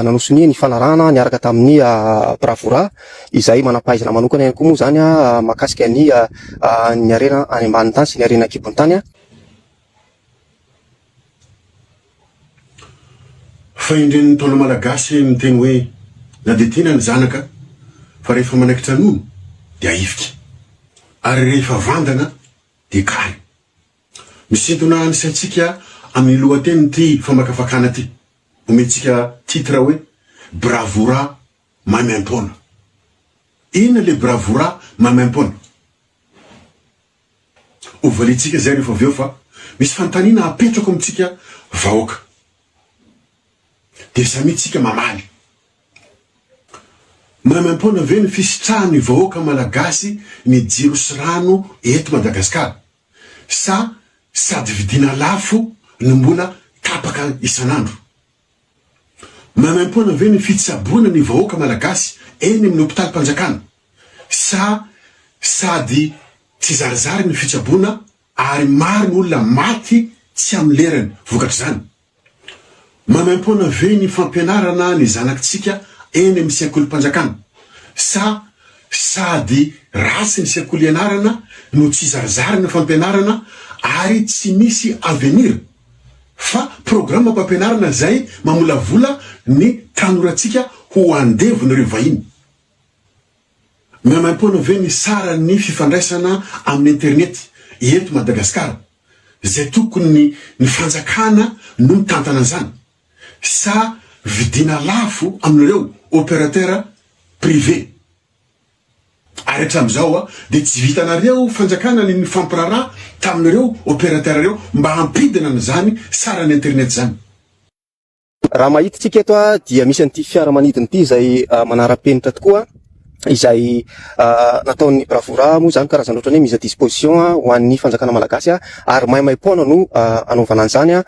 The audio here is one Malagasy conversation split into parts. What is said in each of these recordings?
nanosony ny fanarahana niaraka tamin'ny bravura izay manampahaizana manokana ihany koa moa zany mahakasika ny arena any ambany tany sy ny arena ankibony tany. Fa indren'ny taona malagasy miteny hoe na de tena ny zanaka fa rehefa manaikitra nono de aifika ary rehefa vandana de kary. Misintona ny saintsika amin'ny lohateny ty famakafakana ty ometsika titre hoe bravura mamaimpona. Ina le bravura mamaimpona ovalitsika zay rehefa aveo fa misy fantanina apetrako amitsika vahoaka de samitsika mamaly. Mamaimpona ve ny fisitrahany vahoaka malagasy ny jiro sy rano eto Madagasikara sa sady vidina lafo ny mbola tapaka isanandro? Mamaimpona ve ny fitsaboana ny vahoaka malagasy eny amin'ny hopitaly Mpanjakana sa sady tsy zarizary ny fitsaboana ary maro ny olona maty tsy amin'ny lerany vokatry zany? Mamaimpona ve ny fampianarana ny zanakitsika eny amin'ny sekoly Mpanjakana sa sady ratsy ny sekoly ianarana no tsy zarizary ny fampianarana ary tsy misy avenir fa programa mpampianarana zay mamolavola ny tanoratsika ho andevo ny vahiny? Mamaimpona ve ny sara ny fifandraisana amin'ny internet eto Madagasikara zay tokony ny fanjakana no mitantana zany sa vidina lafo amin'ireo opérateur privé? Ary hatramizao de tsy vitanareo fanjakana ny fampirara tamin'ireo opérateur reo mba hampidina n'izany sara ny internet zany. Raha mahitatsika eto dia misy an'ity fiaramanidina ity izay manara-penitra tokoa izay nataon'ny bravura moa zany karazana ohatrany hoe mise à disposition ho an'ny fanjakana malagasy ary maimaimpona no anaovana an'izany.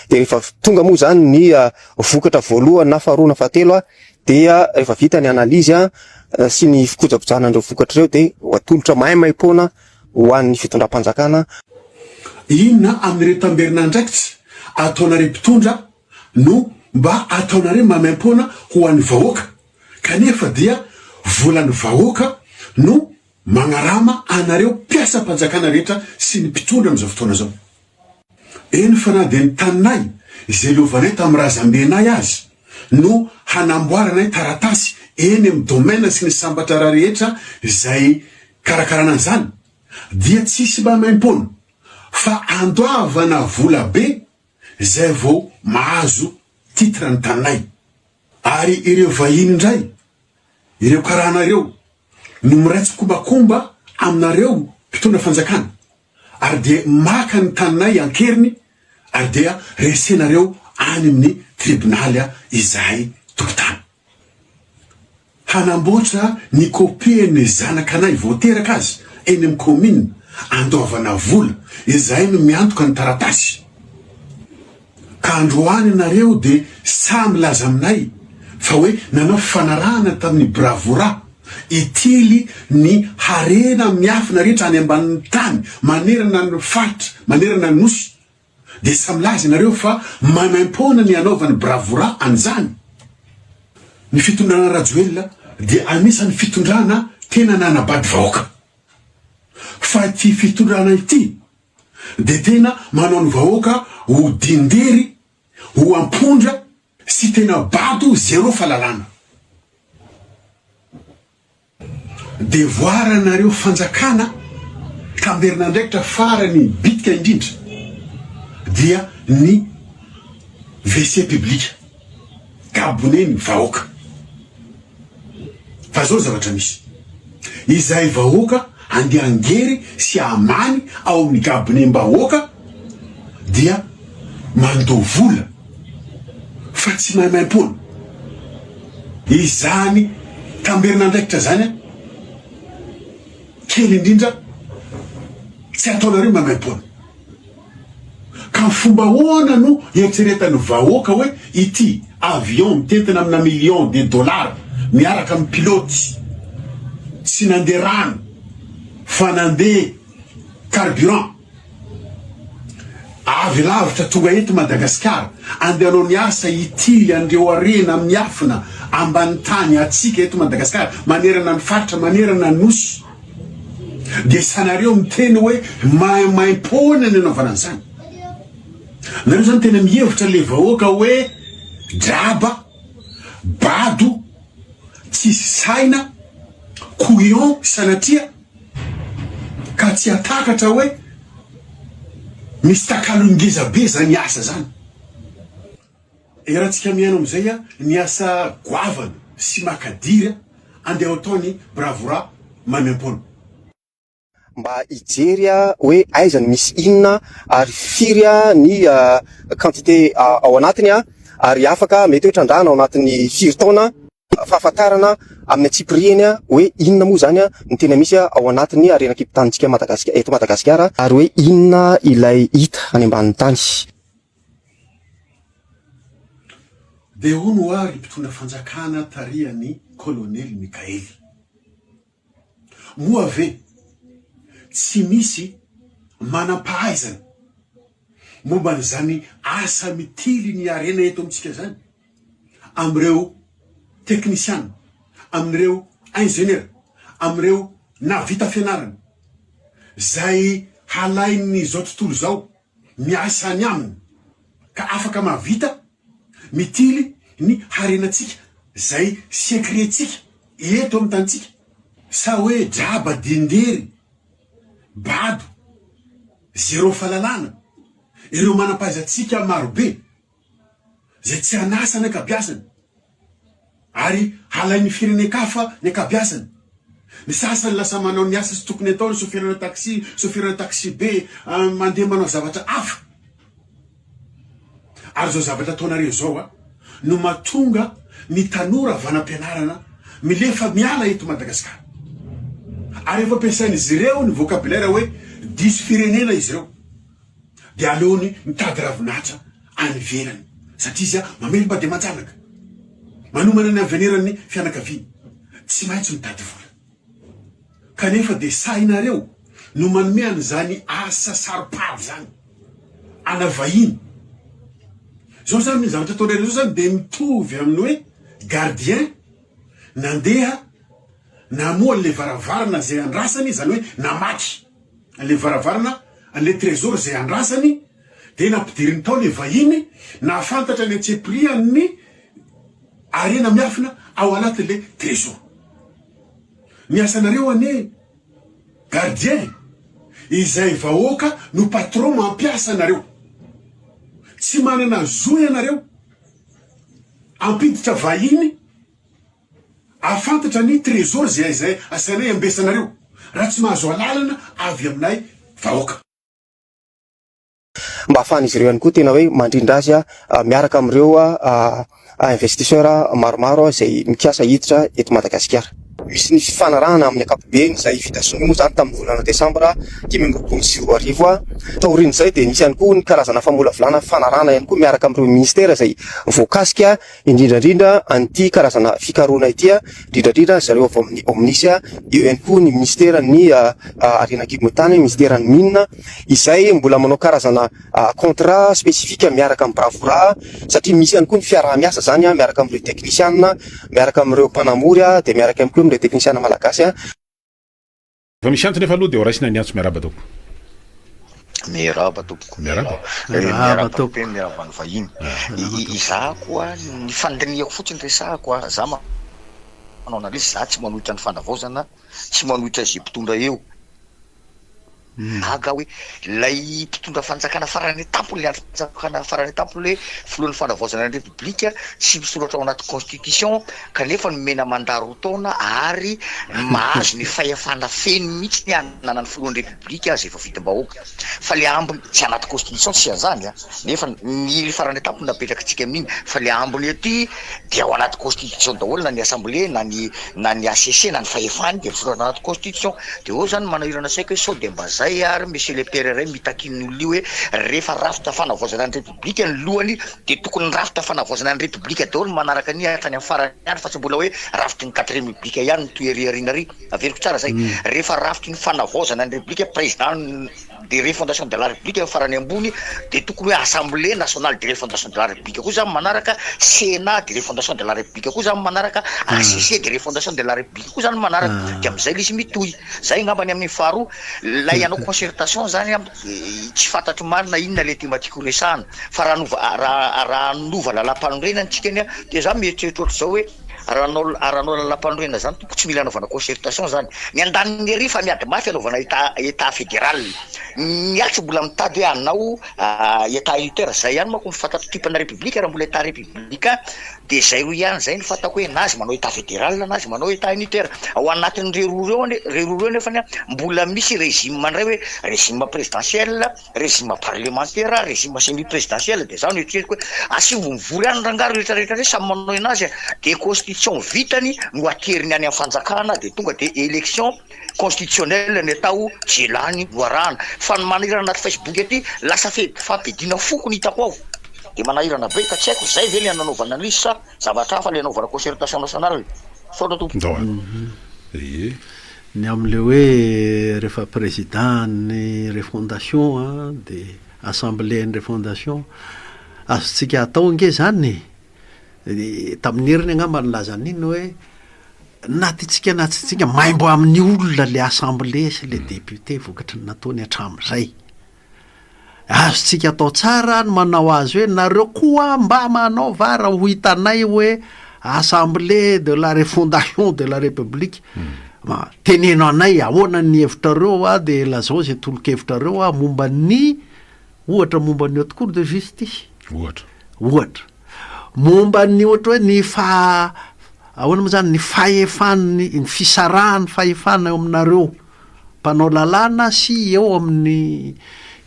De rehefa tonga moa zany ny vokatra voalohany na faharoa na fahatelo dia rehefa vita ny analizy sy ny fikojakojana andreo vokatra reo de atolotra maimaimpona ho an'ny fitondram-panjakana. Inona amin'ireo tamberina andraikitsy ataonareo mpitondra no mba ataonareo mamaimpona ho an'ny vahoaka kanefa dia volan'ny vahoaka no magnarama anareo mpiasa mpanjakana rehetra sy ny mpitondra amin'izao fotoana zao? Eny fa na de ny taninay izay lovanay tamin'ny razambenay azy no hanamboaranay taratasy eny amin'ny domaine sy ny sambatra raha rehetra izay karakarana an'izany dia tsisy mamaimpona fa andoavana vola be zay vao mahazo titre ny taninay. Ary ireo vahiny indray ireo karahanareo no miraitsy kombakomba aminareo mpitondra fanjakana ary de maka ny taninay ankeriny ary dia resenareo any amin'ny tribunaly izay tokotany. Hanamboatra ny kopie-ny zanakanay voateraka azy eny amin'ny commune andoavana vola izay no miantoka ny taratasy. Ka androany nareo de samy laza aminay fa hoe nanao fanarahana tamin'ny bravura itily ny harena miafina rehetra any ambanin'ny tany manerana ny faritra manerana ny nosy de samy laza nareo fa mamaimpona ny anaovan'ny bravura an'izany. Ny fitondrana Rajoelina de anisan'ny fitondrana tena nanabady vahoaka fa ty fitondrana ity de tena manao ny vahoaka ho dindery ho ampondra sy tena bado zéro fahalalana. Devoir anareo fanjakana tamberinandraikitra farany bitika indrindra dia ny WC public gabone ny vahoaka. Fa zao zavatra misy izay vahoaka andeha angery sy amany ao amin'ny gabone mbahoaka dia mandao vola fa tsy maimaimpona. Izany tamberinandraikitra zany kely indrindra tsy ataonareo maimaimpona. Ka fomba hoana no eritseretany vahoaka hoe ity avion mitentina amina million de dollars miaraka amin'ny piloty tsy nandeha rano fa nandeha carburant avy lavitra tonga eto Madagasikara andehanao niasa itily andreo arena amin'ny afina ambany tany atsika eto Madagasikara manerana ny faritra manerana ny nosy de sanareo miteny hoe maimaimpona ny anaovana an'izany nareo zany tena mihevitra le vahoaka hoe draba bado tsisy saina couillon sanatria ka tsy atakatra hoe misy takalongeza be zany asa zany rahantsika mihaino am'izay a ny asa goavana sy makadira andeha ataony bravora mamempona mba ijery hoe aizany misy inona ary firy ny quantité ao anatiny ary afaka mety hoe trandrahana ao anatin'ny firy taona fahafantarana amin'ny atsipirieny hoe inona moa zany ny tena misy ao anatin'ny arenakipitanitsika Madagasikara eto Madagasikara ary hoe inona ilay hita any ambanin'ny tany. de hono ary mpitondra fanjakana tarihan'ny colonel Mikaely moa ve tsy misy manam-pahaizana momba n'izany asa mitily ny arena eto amitsika zany amreo technicien amreo ingénieur amreo navita fianarana zay halainy zao tontolo zao miasa any aminy ka afaka mavita mitily ny harenatsika zay secretsika eto amy tantsika sa hoe draba dindery bado zéro fahalalana ireo manam-pahazatsika marobe zay tsy anasany ankabiasany ary halainy firenekafa ny ankabiasany ny sasany lasa manao ny asa sy tokony ataony sofirana taxi be mandeha manao zavatra hafa ary zao zavatra ataonareo zao no mahatonga ny tanora vanam-pianarana milefa miala eto Madagasikara ary efa ampiasain'izy ireo ny vocabulaire hoe diso firenena izy ireo de aleony mitady ravinatra any ivelany satria izy mamely de matsanaka manomana ny aveniran'ny fianakaviana tsy maintsy mitady vola kanefa de sainareo no manome an'izany asa saropady zany ana vahiny zao zany ny zavatra ataonareo zao zany de mitovy amin'ny hoe gardien nandeha namoa le varavarana zay andrasany zany hoe namaky le varavarana le trésor zay andrasany de nampidiriny tao le vahiny nafantatra ny atseprian'ny arena miafina ao anaty le trésor miasanareo ane gardien izay vahoaka no patron mampiasa anareo tsy manana zoy anareo ampiditra vahiny afantatra ny trésor zay asanay ambesanareo raha tsy mahazo alalana avy aminay vahoaka mba ahafahan'izy ireo ihany koa tena hoe mandrindra azy miaraka am'ireo investisseur maromaro zay mikasa hiditra eto Madagasikara misy ny fifanarahana amin'ny ankapobeny zay vita soa zany tamin'ny volana Desambra 2024 taorin'izay de nisy ihany koa ny karazana famolavolana fanarahana ihany koa miaraka amin'ireo ministera zay voakasika indrindrandrindra an'ity karazana fikaroana ity indrindrandrindra zareo avy amin'ny omnisy eo ihany koa ny ministera ny arenakibotany ministera ny mine izay mbola manao karazana contrat spécifique miaraka amin'ny bravura satria misy ihany koa ny fiaraha-miasa zany miaraka amin'ireo technicien miaraka amin'ireo mpanamory de miaraka ihany koa amin'ireo technicien malagasy fa misy antony efa aloha de raisina ny antso miaraba toko miaraba tompoko miaraba miarabany vahiny iza koa ny fandiniako fotsiny resahako za manao analyse za tsy manohitra ny fandavozana tsy manohitra zay mpitondra eo aga hoe lay mpitondra fanjakana farany tampony le fanjakana farany tampony le filohan'ny fandavozana ny republika tsy misoratra ao anaty constitution kanefa nomena mandaro taona ary mahazo ny fahefana feno mihitsy ny anana ny filohan'ny republika zay efa vita-bahoaka fa le ambony tsy anaty constitution tsy an'izany nefa ny farany tampony napetraka tsika amin'iny fa le ambony ety de ao anaty constitution daholo na ny assemblée na ny ACC na ny fahefany de misoratra anaty constitution de eo zany manahirana saika hoe sao de mba zay ary monsieur le père ray mitakin'olona io hoe rehefa rafitra fanavozana ny republika ny lohany de tokony rafitra fanavozana ny republika daholo manaraka ny hatrany amin'ny farany ihany fa tsy mbola hoe rafitry ny 4e republika ihany ny toeriarina ry averiko tsara zay rehefa rafitry ny fanavozana ny republika président de refondation de la république farany ambony de tokony hoe assemblée nationale de refondation de la république koa zany manaraka, sénat de refondation de la république koa zany manaraka, ACC de refondation de la république koa zany manaraka, de am'izay izy mitohy zay ngambany amin'ny faharoa lay anao concertation zany tsy fantatro marina inona le thématique resahana fa raha nova lalam-panorenana antsika iny de za mieritreritra ohatry zao hoe aranao lalam-panorenana zany tompo tsy mila anaovana concertation zany ny andaniny ery fa miady mafy anaovana état fédéral miatsy mbola mitady hoe anao état unitaire zay ihany manko fantatro typena république raha mbola état républicain de zay roa ihany zay ny fantako hoe nazy manao état fédéral nazy manao état unitaire ao anatin'ny reroa reo nefany mbola misy régime mandray hoe régime présidentiel, régime parlementaire, régime semi présidentiel de zany etreriko hoe asivy mivory any rangaro rehetrarehetra samy manao enazy de constitution vitany no ateriny any amin'ny fanjakana de tonga de élection constitutionnelle ny atao jelany noarahana fa ny manahirana anaty Facebook ety lasa fampidina foko ny hitako ao de manahirana be ka tsy haiko zay ve le ananaovana lisy sa zavatra hafa le anaovana concertation nationale saotra tompo ny am'le hoe rehefa président ny refondation de assemblée ny refondation azotsika atao nge zany tamin'ny heriny angamba nylazan'iny hoe natytsika natsitsika maimbo amin'ny olona le assemblée sy le député vokatry ny nataony hatramin'izay azotsika atao tsara no manao azy hoe nareo koa mba manaova raha ho hitanay hoe assemblée de la refondation de la république teneno anay ahoana ny hevitrareo de lazao zay tolo-kevitra momba ny ohatra momba ny haute cour de justice ohatra momba ny ohatra hoe ny ahoana moa zany ny fahefany ny fisarahany fahefana eo aminareo mpanao lalàna sy eo amin'ny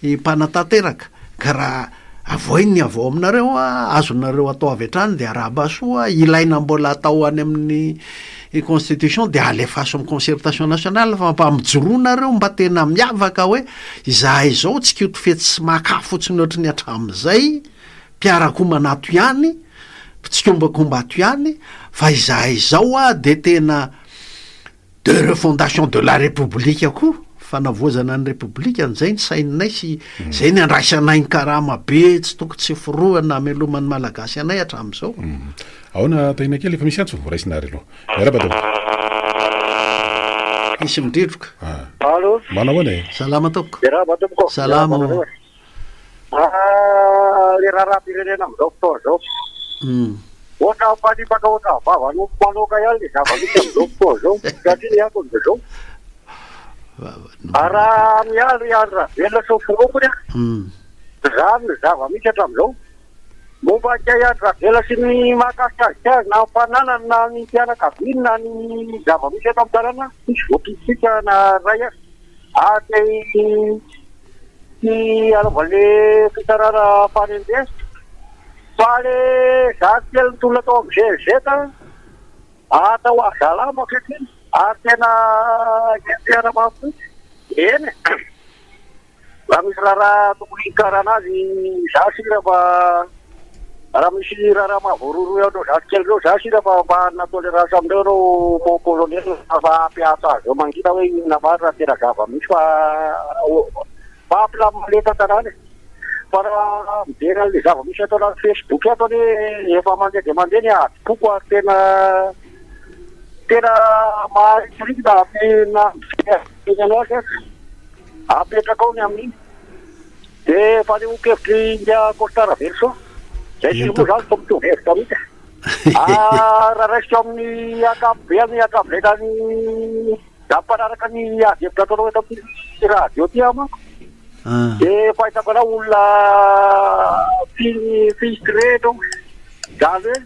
mpanatanteraka ka raha avoiny avao aminareo azonareo atao avy hatrany de arahabasoa ilaina mbola atao any amin'ny constitution de alefaso amin'ny concertation nationale fa mpamijoroanareo mba tena miavaka hoe izahay zao tsy kioto fetsy sy maka fotsiny ohatry ny hatramin'izay mpiarakomana ato ihany tsikombakomba ato ihany fa izahay zao de tena de refondation de la république koa fanavoazana ny république an'izay ny saininay sy zay ny andraisanay ny karama be tsy toko tsy foroana meloman'ny malagasy anay hatramin'izao ahoana tahina kely efa misy antso raisinary aloha miarabadao isy midritroka allo manao ahoana e salama toko miarabadao salama le raharam-pirenena am'izao fotoana zao ohatra fanipaka ohatra vavano manoka ihany le zava-misy am'izao fotoana zao satria antony de zao araha miandro ihany raha velona soforokony zany ny zava-misy hatramin'izao momba ka ihany raha vela sy ny mahakasikazy azy na mpananany na ny mpianakaviny na ny zava-misy ato amin'ny tanàna misy voapisika na ray aty ty anaovan'le fitarana fanendesy fa le zaty kely nytolona atao amin'ny zezeta atao azalama ketriny ary tena gefiana mafotsy eny raha misy raha tokony hikaranazy zasy rehefa raha misy raha mavororo eo zaty kely reo zasy rehefa mba natoleransy amindreo reo mo colonel fa ampiasa azy eo mangina hoe inona mary raha tena zava-misy fa mampilamaleta tanàna fa raha midena le zava-misy atao anaty Facebook ato any efa mandeha de mandeha ny adipoko ary tena maharikorikina ampianao apetraka ao ny amin'iny de fa le okevitry india costara verso zay sy moa zany tomitovevitra mihitsy raha raisika amin'ny akapobeany akapolenany dampanaraka ny azevitra ataonao eto amin'ny radio ty amako de fahitako anao olona filtre no zany hoe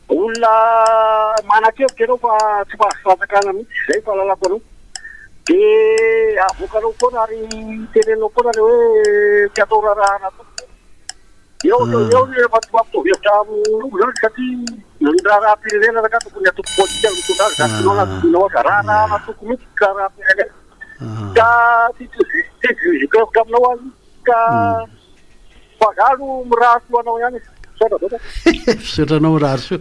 olona manakevitra anao fa tsy mahasofanjakana mihitsy zay fahalalako anao de avokanao foana ary tenenao foana le hoe tsy atao rarahana eo ny efa tsy mampitovevitra amin'olo zany satria ny raharam-pirenena ka tokony atoko politika mitondra azy zatinao anatinao aza raharahana tokony mihitsy raharam-pirenena ka tsy juzikevitra aminao azy ka fazalo miraha soanao ihany Fisotranao rary so.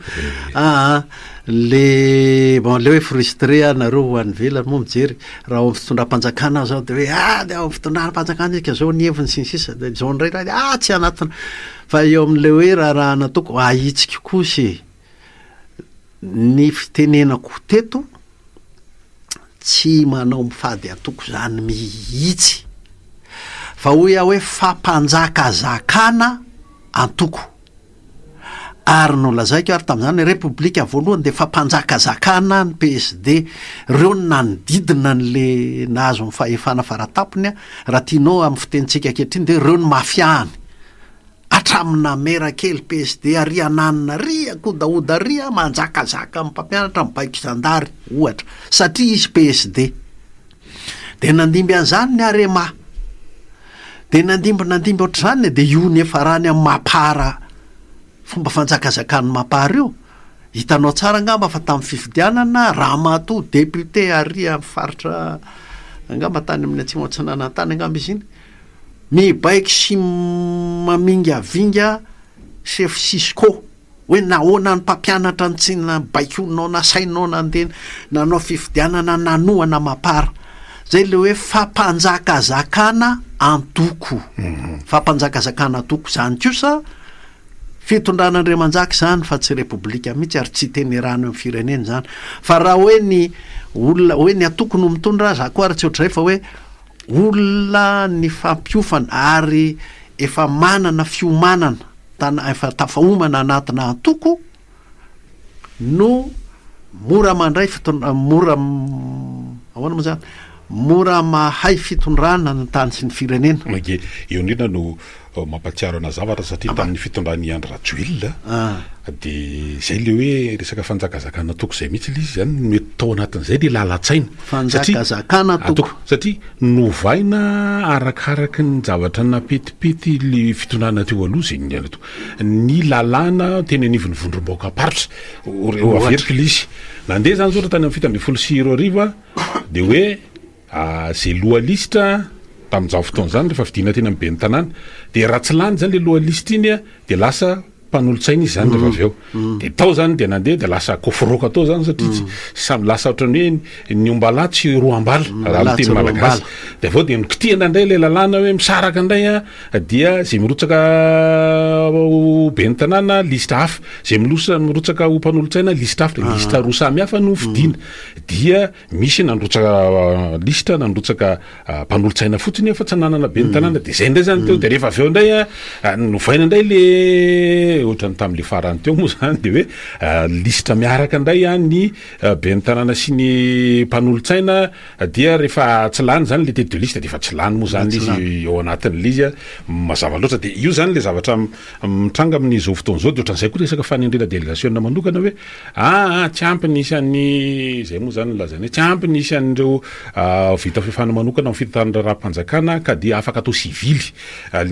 Le hoe frustré anareo ho an'ny velany moa mijery raha ao amin'ny fitondram-panjakana zao de hoe de ao amin'ny fitondram-panjakana ika zao ny heviny sinsisa de zao ndray raha tsy anatina fa eo amin'le hoe raha natoko ahitsika kosy ny fitenenako teto tsy manao mifady atoko zany mihitsy fa hoe fampanjakazakana antoko ary no lazaiko ary tamin'izany repoblika voalohany de fampanjakazakana ny PSD reo no nanodidina n'le nahazo ny fahefana faratapony raha tianao amin'ny fitenitsika ankehitriny de reo no mafiahany atramina mera kely PSD ariananina ria kodaoda ria manjakazaka amin'ny mpampianatra mibaiko zandary ohatra satria izy PSD de nandimby an'izany ny arema de nandimby ohatr'izany de io nefa rany amin'ny mapara fomba fanjakazakany mapara io hitanao tsara angamba fa tamin'ny fifidianana Ramatoa député aria faritra angamba tany amin'ny atsimo antsinana tany angamba izy iny mibaiko sy maminga vinga chef Cisco hoe nahoana ny mpampianatra ny tsy nabaikoinao nasainao nandeha nanao fifidianana nanoana mapara zay le hoe fampanjakazakana antoko fampanjakazakana antoko zany kosa fitondran'Andriamanjaka zany fa tsy repoblika mihitsy ary tsy tenerano amin'ny firenena zany fa raha hoe ny olona hoe ny atoko no mitondra za koa ary tsy ohatray fa hoe olona ny fampiofana ary efa manana fiomanana efa tafahomana anatina antoko no mora mandray mora ahoana moa zany mora mahay fitondrana ny tany sy ny firenena ege eo indrindra no mampatsiaro ana zavatra satria tamin'ny fitondran'ny Andry Rajoelina de zay le hoe resaka fanjakazakana toko zay mihitsy le izy zany no tao anatin'izay le lalatsaina fanjakazakana toko satria novaina arakaraky ny zavatra napetipety le fitondrana teo aloha zay ny lalàna teny anivon'ny vondrom-baoka paritra eo averika le izy nandeha zany zao tany amin'ny fito amby folo sy roa arivo de hoe zay lohalista tamin'izao fotoana zany rehefa vidina teny amin'ny ben'ny tanàna de raha tsy lany zany le lohalista iny de lasa mpanolotsaina izy zany rehefa avy eo de tao zany de nandeha de lasa koforoka tao zany satria samy lasa ohatrany hoe ny ombala tsy roa ambala raha ny teny malagasy de avao de nikitihana indray le lalàna hoe misaraka indray dia zay mirotsaka ben'ny tanàna lista hafa zay mirotsaka ho mpanolotsaina lista hafa de lista roa samy hafa no fidina dia misy nandrotsaka lista nandrotsaka mpanolotsaina fotsiny fa tsy nanana ben'ny tanàna de zay indray zany teo de rehefa avy eo indray novaina indray le ohatrany tamin'le farany teo moa zany de hoe lista miaraka indray ny ben'ny tanàna sy ny mpanolotsaina dia rehefa tsy lany zany le tête de liste de efa tsy lany moa zany izy eo anatin'le izy mazava loatra de io zany le zavatra mitranga amin'izao fotoana zao de ohatran'izay koa resaka fanendrena délégation manokana hoe tsy ampy ny isan'ny zay moa zany lazany tsy ampy ny isan'ireo vita fefana manokana amin'ny fitondraram-panjakana ka dia afaka atao sivily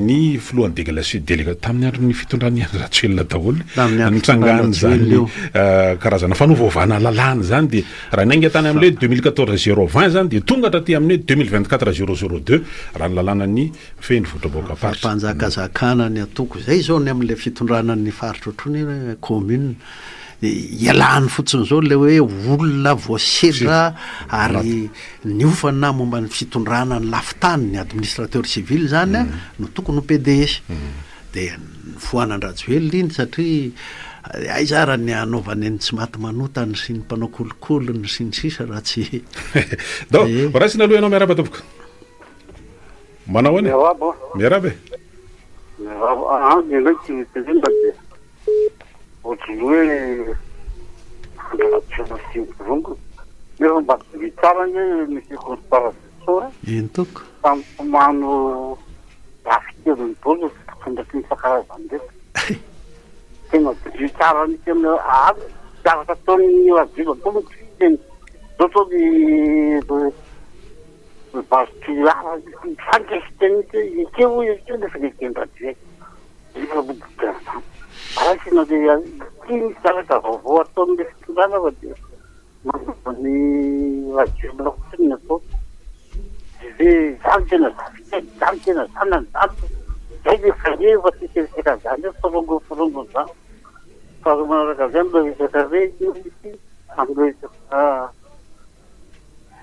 ny filohan'ny délégation tamin'ny andron'ny fitondran'ny Rajoelina daholo nitrangany zany karazana fanovaovana lalàna zany de raha nainga tany amin'le 2014 020 zany de tonga hatraty amin'ny 2024 002 raha ny lalàna ny feny vondrom-baoka faritra fanjakazakana ny atoko zay zao ny amin'le fitondranan'ny faritra ohatrony commune ialany fotsiny zao le hoe olona voasedra ary niofana momba ny fitondrana ny lafitany ny administrateur civil zany no tokony ho PDS de foanandrajoely iny satria aizara ny anaovany ny tsy maty manotany sy ny mpanao kolokolony sy ny sisa raha tsy do raisina aloha ianao miaraba tompoka manao any miarabe ohatrany hoe vongo nefa mba tsara hoe misy conspiration iny toko tampomano rafitelony bolo fandraky ny sakarazany ndreky tena vi tsara misy amin'ny zavatra ataony aviva tomboky teny zao to bastiara fankesiteny ikeo ikeo nefa nekendradie ifa bodidana arasina de tiny zavatra vaovao ataon'le fitondrana fa de manovany Rajoelina fotsiny atao de zany tena zany tena sanany zato zay le fanefa tsikelikely zany farongo zany fa manaraka zany mba resaka rety amle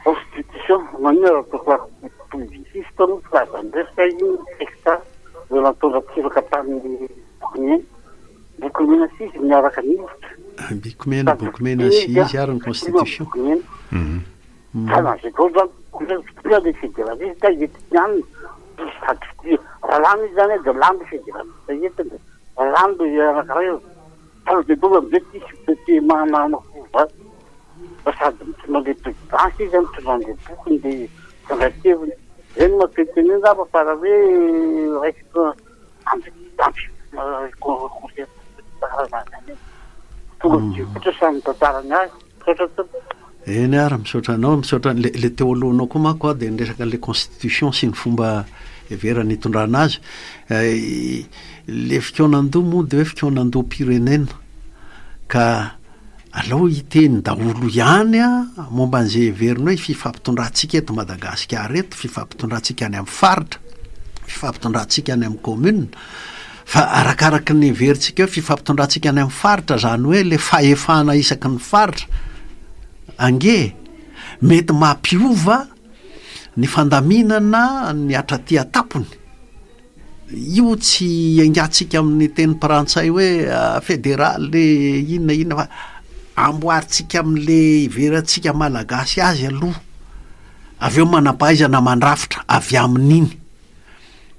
constitution manière publiciste no filazanresaka iny texta zay natondra-pitsiraka tamin'ny bokomena sisy miaraka nivotra bokomena sy izy ary ny constitution zay tao zany de fédéraliste etiany ralamy izy zany de lamby fédéraliste etiny lamby anakara de dola amizay ty manafova sady mitondra présidence izy mitondra bokony de sangateviny zay no mapeteniny zava fara hoe raisiko ampy tonga samy tantarany azy sotra eny ary misaotranao misaotra le teo alohanao koa mako a de niresaka le constitution sy ny fomba everany hitondrana azy le fikonan-doha moa de hoe fikonan-doha pirenena ka alao hiteny daholo ihany a momba an'izay everiny hoe fifampitondrantsika eto Madagasikara eto fifampitondrantsika any amin'ny faritra fifampitondrantsika any amin'ny commune fa arakaraky ny everitsika hoe fifampitondrantsika any amin'ny faritra zany hoe le fahefana isaky ny faritra ange mety mampiova ny fandaminana ny atratia tapony io tsy angatsika amin'ny teny prantsay hoe fédéral le inona fa amboaritsika amin'le iveratsika malagasy azy aloha avy eo manampahaizana mandrafitra avy amin'iny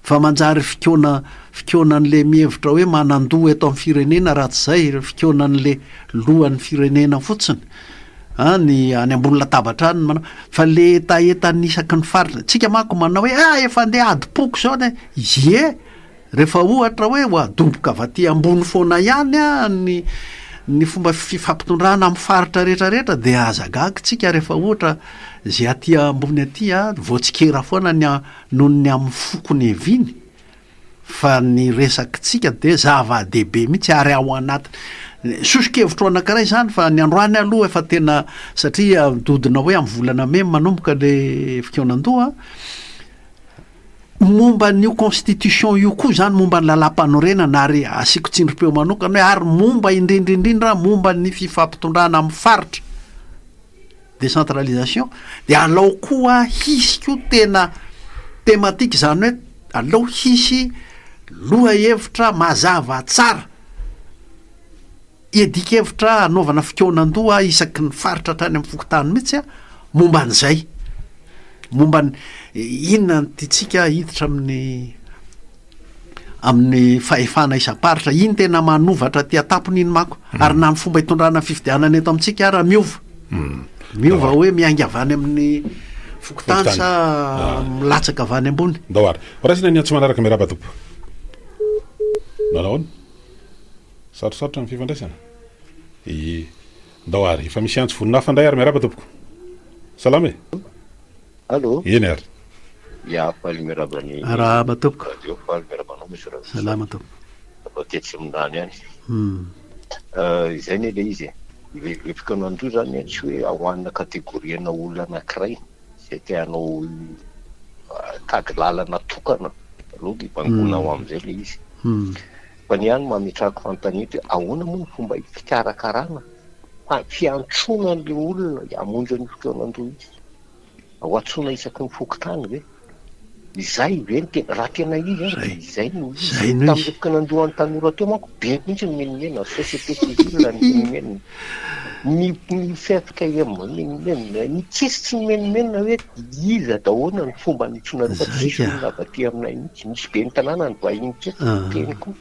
fa manjary fikoanan'le mihevitra hoe manandoha eto amin'ny firenena raha tsy zay fikoanan'le lohan'ny firenena fotsiny ny any ambony latabatra any manao fa le etaetany isaky ny faritra tsika manko manao hoe efa andeha adipoko zao ne ie rehefa ohatra hoe ho adoboka avy aty ambony foana ihany a ny fomba fifampitondrana amin'ny faritra rehetrarehetra de azagaga tsika rehefa ohatra zay aty ambony aty a voatsikera foana noho ny amin'ny fokony eviny fa ny resakitsika de zava-dehibe mihitsy ary ao anaty sosokevitro anankiray zany fa ny androany aloha efa tena satria dodina hoe amin'ny volana me manomboka le fikonan-doha momba n'io constitution io koa zany momba ny lalam-panorenana ary asiko tsindrim-peo manokana hoe ary momba indrindrindrindra momba ny fifampitondrana amin'ny faritra décentralisation de alao koa hisy koa tena tematika zany hoe alao hisy loha hevitra mazava tsara edikevitra anaovana fikonan-doha isaky ny faritra hatrany amin'ny fokotany mihitsy a momba an'izay momba inona tytsika hiditra amin'ny fahefana isam-paritra iny tena manovatra ty atapony iny mako ary na ny fomba hitondrana fifidianana eto amintsika ara miova hoe miainga avany amin'ny fokotany sa milatsaka avany ambony daoary rasina ny antsy manaraka mirabatompo nanaona sarosarotra ny fifandraisana daoary efa misy antsy voninafa ndray ary miaraba tompoko salama e allo eny ary ya faly mirabany arahaba tompoko radio faly mirabanao misy raha salama tompoko tetsy mindany any izay ne le izy le fikonan-doha zany tsy hoe ahoanina kategoriana olona anankiray zay tianao tagy lalana tokana aloha ipangona ao am'izay le izy fa ny any mametraka fantanety ahoana moa ny fomba fikarakarana fiantsona an'le olona amonjy ny fikonan-doha izy ao antsona isaky ny fokotany ve izay ve ny tena raha tena izy izay tam'le fikonan-doha ny tanora teo manko be mihitsy ny menimena société civile ny menimena ny fefika menimena ny tsisy tsy ny menimena hoe iza dahoana ny fomba nitsona fa tsisy olona avy aty aminay mihitsy misy be ny tanàna ny vahiny tsetsy teny koa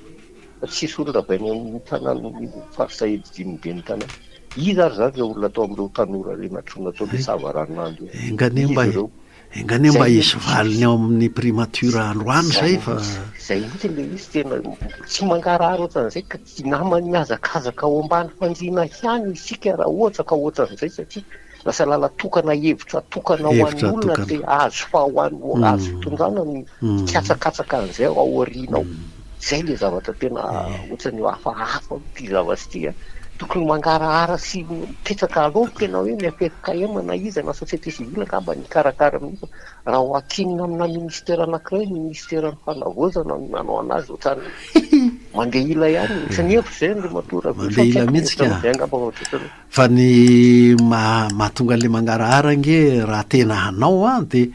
fa tsisy olona avy any amin'ny tanàna farisahidiny be ny tanàna izy ary zany zay olona atao amin'ireo tanora reny atrona atao le savaranandro engane mba isy valiny ao amin'ny primature androany zay fa zay mihitsy le izy tena tsy mangarahara ohatran'izay ka tsy namany miazakazaka ao ambany fanjina hiany isika raha ohatra ka ohatran'izay satria lasa lala tokana hevitra tokana ho an'ny olona de azo fa ho an'ny azo fitondrana ny katsakatsaka an'izay ao aoriana ao zay le zavatra tena ohatrany hafahafa ty zavatra ty tokony mangarahara sy mipetraka aloha ianao hoe miapetraka emana izy na société civile angamba ny karakara mihitsy raha ho akinina amina ministère anankiray ny ministère ny fanavozana no nanao anazy ohatrany mandeha ila ihany sy ny hevitra zay le matora mandeha ila mihitsy ka fa ny mahatonga le mangarahara nge raha tena hanao de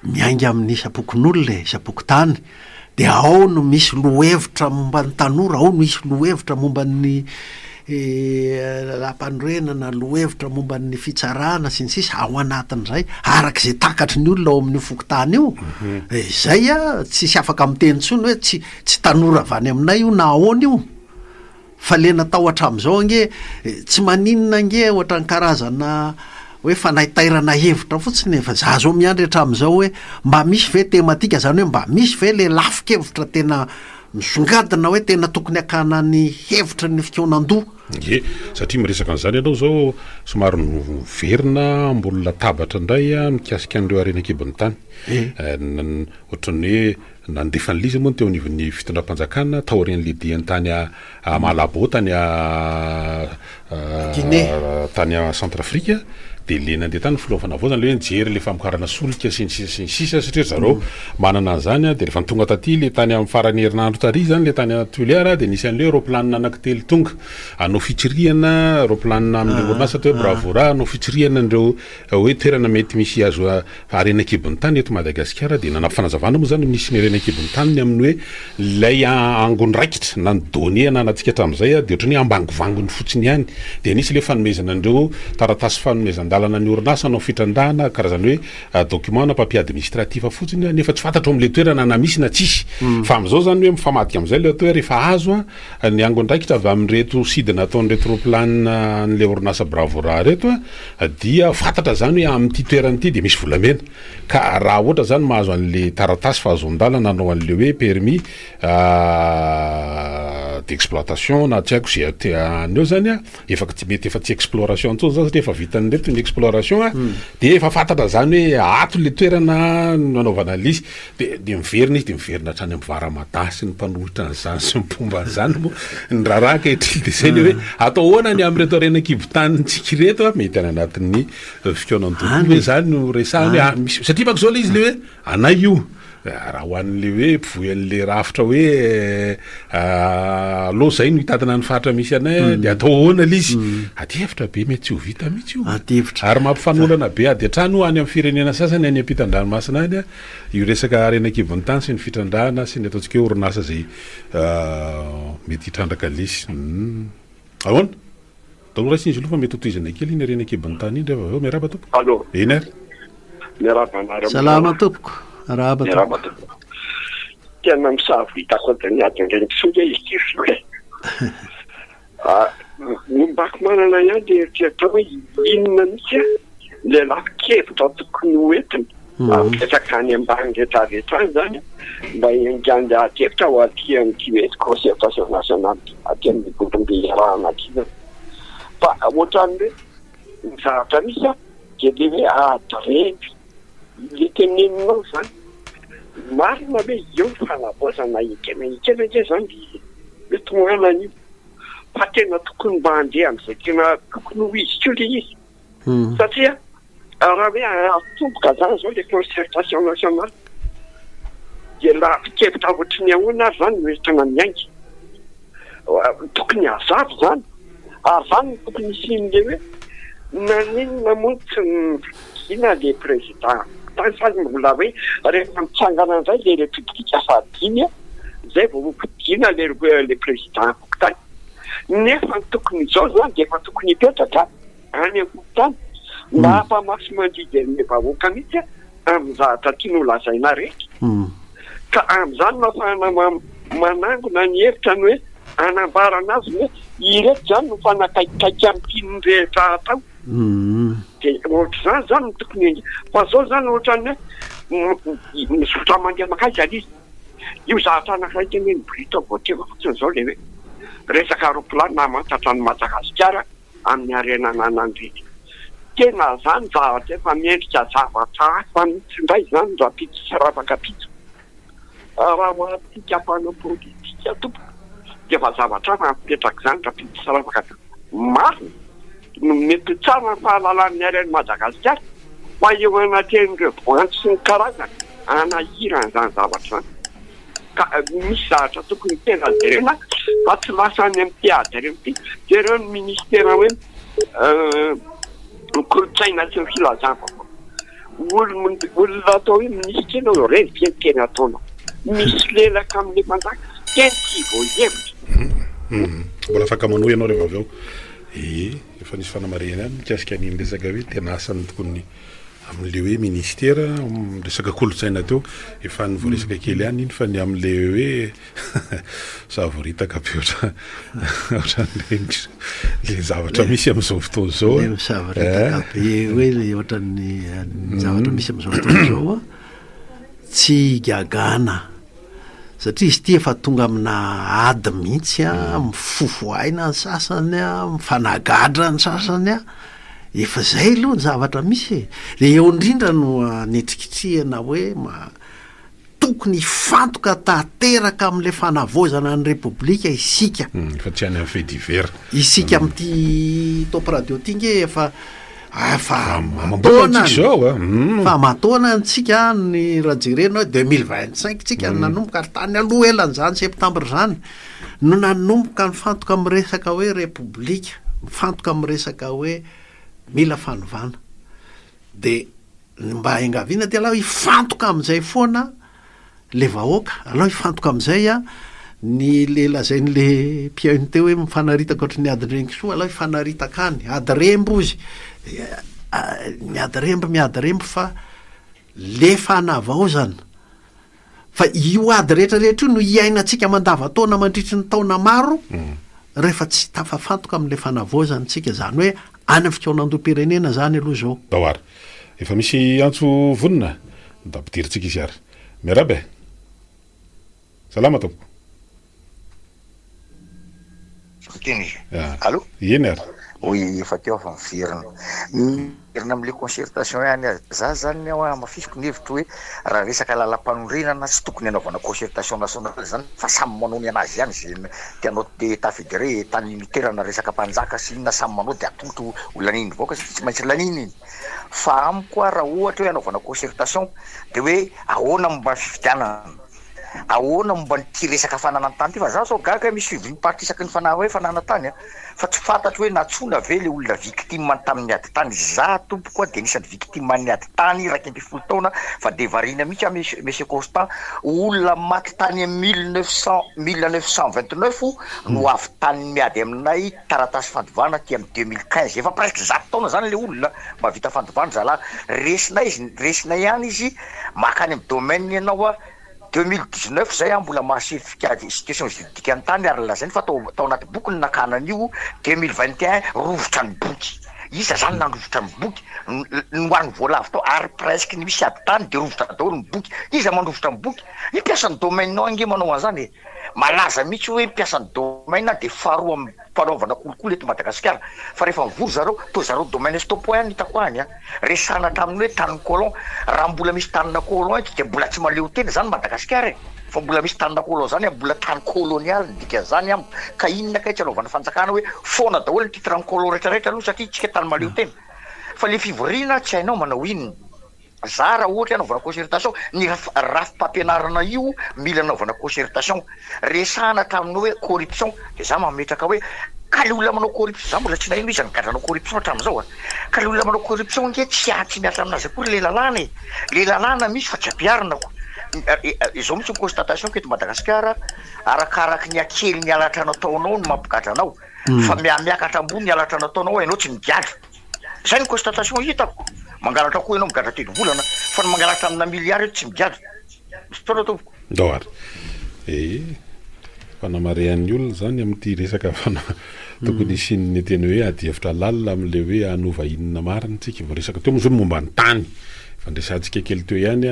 miainga amin'ny isapokon'olona isapoky tany de ao no misy lohevitra momba ny tanora ao no misy lohevitra momba ny lampanorenana lohevitra momba ny fitsarana sy ny sisa ao anatin'izay arak'izay takatry ny olona ao amin'ny fokotany io zay tsisy afaka miteny tsony hoe tsy tanora avy any aminay io na ahoana io fa le natao hatramin'izao nge tsy maninona nge ohatra ny karazana hoe fanaitairana hevitra fotsiny efa za zao miandry hatramin'izao hoe mba misy ve tematika zany hoe mba misy ve le lafokevitra tena misongadina hoe tena tokony akana ny hevitra ny fikonan-doha ye satria miresaka an'izany ianao zao somary noverina ambony latabatra indray mikasika an'ireo arenakibon'ny tany ohatran'ny hoe nandefa ny lizy moa teo anivon'ny fitondram-panjakana taorian'le diany tany Malabo tany tany Centrafrika de le nandeha tany filoha fanavozana le hoe nijery le famokarana solika sy ny sisa satria zareo manana an'izany de rehefa tonga taty le tany amin'ny farany herinandro tary zany le tany Tuléar de nisy an'le roplanina anankitelo tonga anao fitsirihana roplanina amin'ny orinasa satria Bravura anao fitsirihana andreo hoe toerana mety misy azo arenakibon'ny tany eto Madagasikara de nanam-fanazavana moa zany nisy ny arenakibon'ny tany amin'ny hoe lay angony raikitra na ny donné ananatsika hatramin'izay de ohatrany ambangovangony fotsiny ihany de nisy le fanomezana andreo taratasy fanomezan-dalana ny orinasa anao fitrandahana karazany hoe document na papier administratif fotsiny nefa tsy fantatro am'le toerana na misy na tsisy fa am'izao zany hoe mifamadika am'izay le atao hoe rehefa azo ny angony raikitra avy amin'reto sidina ataon'reto roplanina n'le orinasa Bravura reto dia fantatra zany hoe amin'ity toerana ity de misy volamena ka raha ohatra zany mahazo an'le taratasy fa azon-dalana anao an'le hoe permis d'exploitation na tsy haiko zay aneo zany efa mety efa tsy exploration tsony zany satria efa vitan'reto ny exploration de efa fantatra zany hoe ato le toerana nanaovana lizy de miverina izy de miverina hatrany amin'ny varamada sy ny mpanohitra an'izany sy mipomba an'izany moa ny raharaha kehitriny de zay le hoe atao ahoana ny amin'reto arenakibon-tanytsika reto mety any anatin'ny fikonan-doha hoe zany no resahany misy satria fako zao le izy le hoe anay io raha ho an'le hoe mpivoy an'le rafitra hoe aloha zay no hitadina ny faritra misy anay de atao ahoana le izy aty hevitra be mety tsy ho vita mihitsy io ary mampifanolana be ady hatrany ho any amin'ny firenena sasany any ampitan-dranomasina any io resaka arenakibon'ny tany sy ny fitrandrahana sy ny ataontsika hoe orinasa zay mety hitrandraka lisy ahoana donc raha sinzy aloha fa mety hotoizana kely iny arenakibon'ny tany iny rehefa aveo miaraba tompoko allo eny ary salama tompoko raha tena misavitako antany adindrany pisonga izy ty mimbako manana ihany de eritreritao hoe inona mihitsy le lafokevitra tokony hoentina mipetraka any ambany rehetrarehetra any zany mba ingandy atevitra ho aty am'ty hoe concertation nationale aty amin'ny godombe arahana aty zany fa ohatrany hoe ny zavatra misy de le hoe adrevy le teneninao zany marina hoe eo fanavozana ikena ke zany mety moana an'io fa tena tokony mba handeha am'izay tena tokony ho izy ko le izy satria raha hoe atomboka zany zao le concertation nationale de lafokevitra ohatrany ahoana ary zany noeritana miaingy tokony azavy zany ary zany tokony isin'le hoe naninona moa tsy ina le président tany fa mbola hoe rehefa mitsangana an'izay le république fahadimy zay vao dina le président fokotany nefa tokony zao zany de efa tokony hipetraka any am-fokotany mba hampamafy mandidy an'le vahoaka mihitsy amin'ny zavatra tiano lazaina rehetra ka amin'izany mafana manangona ny hevitrany hoe anambarana azy hoe ireto zany no fanakaikaiky am'tinony rehetra atao de ohatr'izany zany no tokony fa zao zany ohatrany hoe misotra mandeha makaiky izy io zavatra anankiray tena hoe nibrito voateva fotsiny zao le hoe resaka roplanina mantatra ny Madagasikara amin'ny arenananandrety tena zany zavatra efa miendrika zavatra hafa mihitsy indray zany raha pitsy sy ravaka pitsy raha mahatika mpanao politika tompo de fa zavatra hafa mipetraka zany raha pitsy sy ravaka marina mety tsara ny fahalalan'ny aren'ny Madagasikara fa eo anatin'ireo voanjo sy ny karazana anahirana zany zavatra zany ka misy zavatra tokony tena jerena fa tsy lasa any amin'ny mpiady reo ty jereo ny ministera hoe kolotsaina sy ny filazava olona atao hoe ministra ianao reny fientena ataonao misy lelaka amin'ny manjaka teny vo hevitra mbola afaka manohy ianao rehefa avy eo efa nisy fanamarena any mikasika an'iny resaka hoe tena asany tokony amin'le hoe ministera resaka kolotsaina teo efa ny voaresaka kely any iny fa ny amin'le hoe savoritaka be ohatran'le zavatra misy amin'izao fotoana zao savoritaka be hoe le ohatran'ny zavatra misy amin'izao fotoana zao tsy gagana satria izy ty efa tonga amina ady mihitsy mifovoaina ny sasany mifanagadra ny sasany efa zay aloha ny zavatra misy le eo indrindra no netrikitrihana hoe tokony ifantoka tanteraka amin'le fanavozana ny repoblika isika fa tsy any amin'ny fait divers isika amin'ity top radio ty nge efa matoana ntsika ny rajerena 2025 tsika nanomboka ary tany aloha elan'izany septambra zany no nanomboka mifantoka amin'ny resaka hoe repoblika mifantoka amin'ny resaka hoe mila fanovana de mba engaviana ty alao ifantoka amin'izay foana le vahoaka alao ifantoka amin'izay ny le lazain'le mpiainy teo hoe mifanaritaka ohatry ny adinrengy soa alao ifanaritaka any ady rembo izy miady rembo fa le fanavaozana fa io ady rehetrarehetra io no iainantsika mandavataona mandritry ny taona maro rehefa tsy tafafantoka amin'le fanavaozana tsika zany hoe any amin'ny fikaonandoam-pirenena zany aloha zao daoary efa misy antso vonina da ampidiritsika izy ary miarabe salama tompoko teny allo iny ary oui efa teo fa miverina miverina amin'le concertation ihany za zany ao mafisiko ny hevitro hoe raha resaka lalam-panorenana tsy tokony anaovana concertation nationale zany fa samy manao ny anazy ihany zay tianao te tafedere tany unitaire resaka mpanjaka sy inona samy manao de atotro olaniny vaoaka tsy maintsy laniny iny fa amiko raha ohatra hoe anaovana concertation de hoe ahoana momba fifidianana ahoana momba nyty resaka fananantany ty fa za sao gaga misy parti isaky ny fanahy hoe fananantany fa tsy fantatro hoe natsona ve le olona victime tamin'ny ady tany za tompo koa de nisan'ny victime ny ady tany raiky amby folo taona fa de varina mihitsy monsieur Constant olona maty tany 1929 no avy tany miady aminay taratasy fandovana ty amin'ny 2015 efa presque 100 taona zany le olona mavita fandovana zala resina ihany izy makany amin'ny domaine ianao 2019 zay mbola mahasifika situation juridique antany ary lazainy fa tao anaty boky ny nakanan'io 2021 rovotra ny boky isa zany nandrovotra ny boky noany voalavo tao ary presque ny misy ady tany de rovotra daholo ny boky iza mandrovotra ny boky mpiasan'ny domaine-nao ange manao an'izany malaza mihitsy hoe mpiasan'ny domaine de faharoa amin'ny fanaovana kolokolo eto Madagasikara fa rehefa mivory zareo to zareo domaine stopo any hitako any resana tamin'ny hoe tany colon raha mbola misy tanina colon de mbola tsy maleo tena zany Madagasikara fa mbola misy tanina colon zany mbola tany colonial dika zany ka inona kaitsy anaovana fanjakana hoe foana daholo ny titre ny colon rehetrarehetra aloha satria tsika tany maleo tena fa le fivoriana tsy hainao manao inona za raha ohatra anaovana concertation ny rafi-pampianarana io mila anaovana concertation resana tamin'ny hoe corruption de za mametraka hoe ka le olona manao corruption za mbola tsy nahino izy nigadranao corruption hatramin'izao ka le olona manao corruption nge tsy miasa aminazy akory le lalàna misy fa tsy ampiarina izao mitsy constatation keto Madagasikara arakaraky ny akely ny alatra nataonao no mampigadranao fa miakatra ambony ny alatra nataonao hainao tsy migadra zay ny constatation hitako mangalatra koa ianao migadra telo volana fa ny mangalatra amina miliary tsy migadra fotoana tompoko daoary fanamarean'ny olona zany amin'ity resaka tokony isin'ny teny hoe adihevitra lalina amin'le hoe anova inona marina tsika vao resaka teo moa momba ny tany fandresantsika kely teo ihany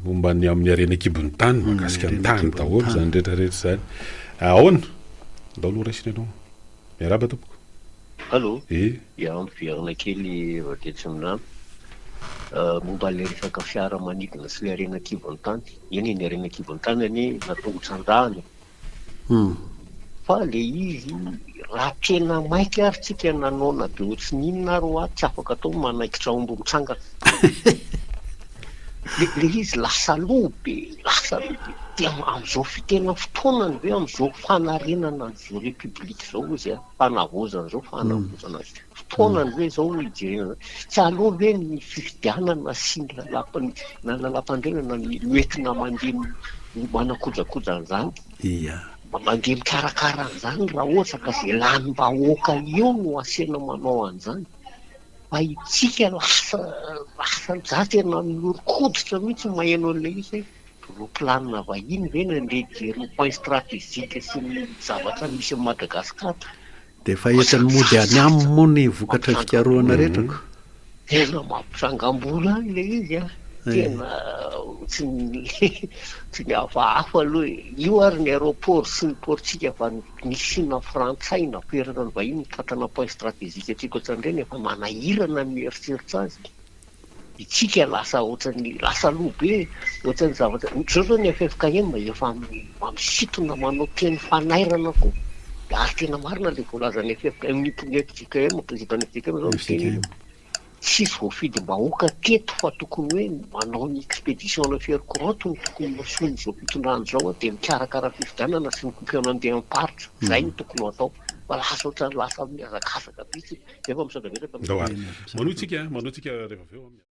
momba ny amin'ny arena kibon'ny tany makasika ny tany daholo zany rehetrarehetra zany ahoana daholo raisina ianao miaraba tompoko allo miverina kely vatetsy aminano momba le resaka fiara manidina sy le arena kibon'ny tany eny ny arena kibon'ny tany any natongotra andahany fa le izy raha tena maika ary tsika nanona be ohatsy ninona ro a tsy afaka atao manaikitra ombo mitsangana le izy lasa loha be dia am'izao fitena fotoanany hoe am'izao fanarenana an'izao republika zao izy a fanavozana zao fanavozana azy fotoanany hoe zao ijerena tsy aloha hoe ny fifidianana sy ny lalam-pandrenana ny oentina mandeha manakojakoja an'izany mandeha mikarakara an'izany raha ohatra ka zay lanim-bahoaka eo no asena manao an'izany fa itsika lasa za tena miorokoditra mihitsy maheno an'ilay izy ro planina vahiny ve nandeha jery point stratégique sy ny zavatra misy amin'ny Madagasikara dia fa entin'ny mody any aminy moa ny vokatra fikarohana rehetrako tena mampisangam-bola ilay izy a tena tsy ny hafahafa aloha io ary ny aéroport sy ny portsika fa ny Sina frantsay na toerana ny vahiny mitatana point stratégique atsika ohatran'ireny efa manahirana mieritseritra azy itsika lasa ohatran'ny lasa lohabe ohatran'ny zavatra zao zao ny FFKM efa mamisitona manao teny fanairana koa ary tena marina le voalazany FFKM ny FFKM président FFKM zao miteny sisy voafidim-bahoaka teto fa tokony hoe manao ny expédition na firy courante no tokony masony zao fitondrany zao dia mikarakara fifidianana sy ny kompiona paritra zay no tokony atao fa lasa ohatran'ny lasa miazakazaka bitsy efa misadavetra manao tsika rehefa aveo